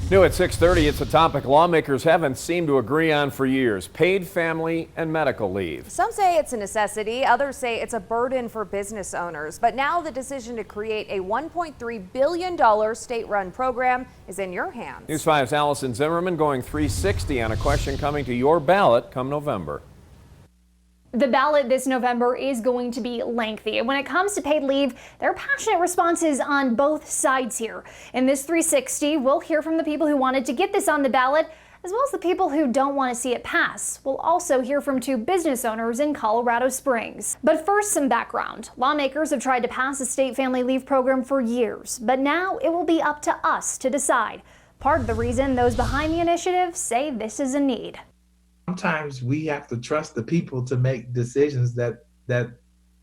New at 6:30, it's a topic lawmakers haven't seemed to agree on for years: paid family and medical leave. Some say it's a necessity, others say it's a burden for business owners. But now the decision to create a $1.3 billion state-run program is in your hands. News 5's ALASYN Zimmerman going 360 on a question coming to your ballot come November. The ballot this November is going to be lengthy. And when it comes to paid leave, there are passionate responses on both sides here. In this 360, we'll hear from the people who wanted to get this on the ballot, as well as the people who don't want to see it pass. We'll also hear from two business owners in Colorado Springs. But first, some background. Lawmakers have tried to pass a state family leave program for years, but now it will be up to us to decide. Part of the reason those behind the initiative say this is a need. Sometimes we have to trust the people to make decisions that the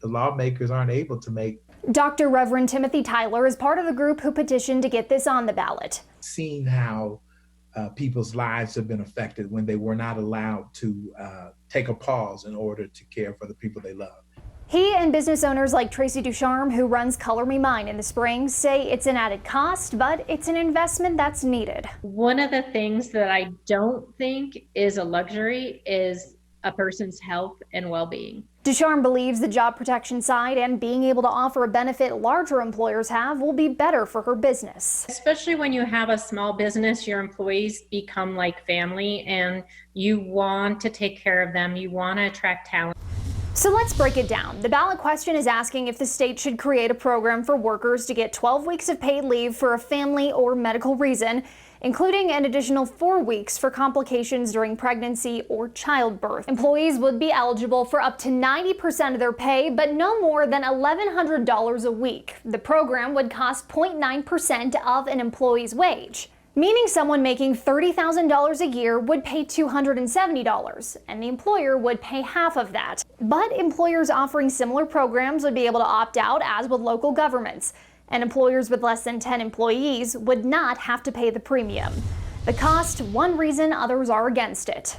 lawmakers aren't able to make. Dr. Reverend Timothy Tyler is part of the group who petitioned to get this on the ballot. Seeing how people's lives have been affected when they were not allowed to take a pause in order to care for the people they love. He and business owners like TRACY, who runs Color Me Mine in the Springs, say it's an added cost, but it's an investment that's needed. One of the things that I don't think is a luxury is a person's health and well-being. DUCHARME believes the job protection side and being able to offer a benefit larger employers have will be better for her business. Especially when you have a small business, your employees become like family and you want to take care of them, you want to attract talent. So let's break it down. The ballot question is asking if the state should create a program for workers to get 12 weeks of paid leave for a family or medical reason, including an additional 4 weeks for complications during pregnancy or childbirth. Employees would be eligible for up to 90% of their pay, but no more than $1,100 a week. The program would cost 0.9% of an employee's wage, meaning someone making $30,000 a year would pay $270, and the employer would pay half of that. But employers offering similar programs would be able to opt out, as would local governments, and employers with less than 10 employees would not have to pay the premium. The cost, one reason others are against it.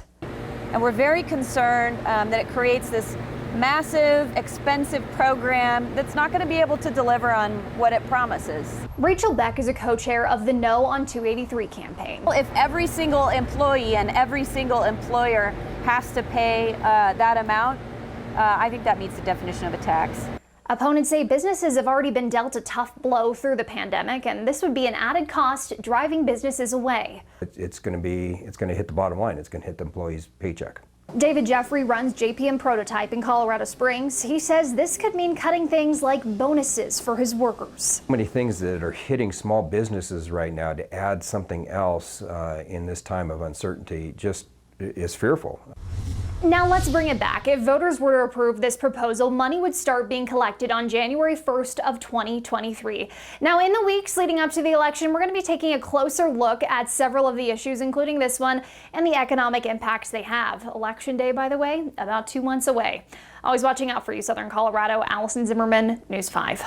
And we're very concerned that it creates this massive, expensive program that's not going to be able to deliver on what it promises. Rachel BECK is a co-chair of the No on 283 campaign. If every single employee and every single employer has to pay that amount, I think that meets the definition of a tax. Opponents say businesses have already been dealt a tough blow through the pandemic, and this would be an added cost driving businesses away. It's going to hit the bottom line. It's going to hit the employee's paycheck. David Jeffrey runs JPM Prototype in Colorado Springs. He says this could mean cutting things like bonuses for his workers. So many things that are hitting small businesses right now. To add something else in this time of uncertainty just is fearful. Now let's bring it back. If voters were to approve this proposal, money would start being collected on January 1st of 2023. Now, in the weeks leading up to the election, we're going to be taking a closer look at several of the issues, including this one, and the economic impacts they have. Election Day, by the way, about 2 months away. Always watching out for you, Southern Colorado. ALASYN Zimmerman, News 5.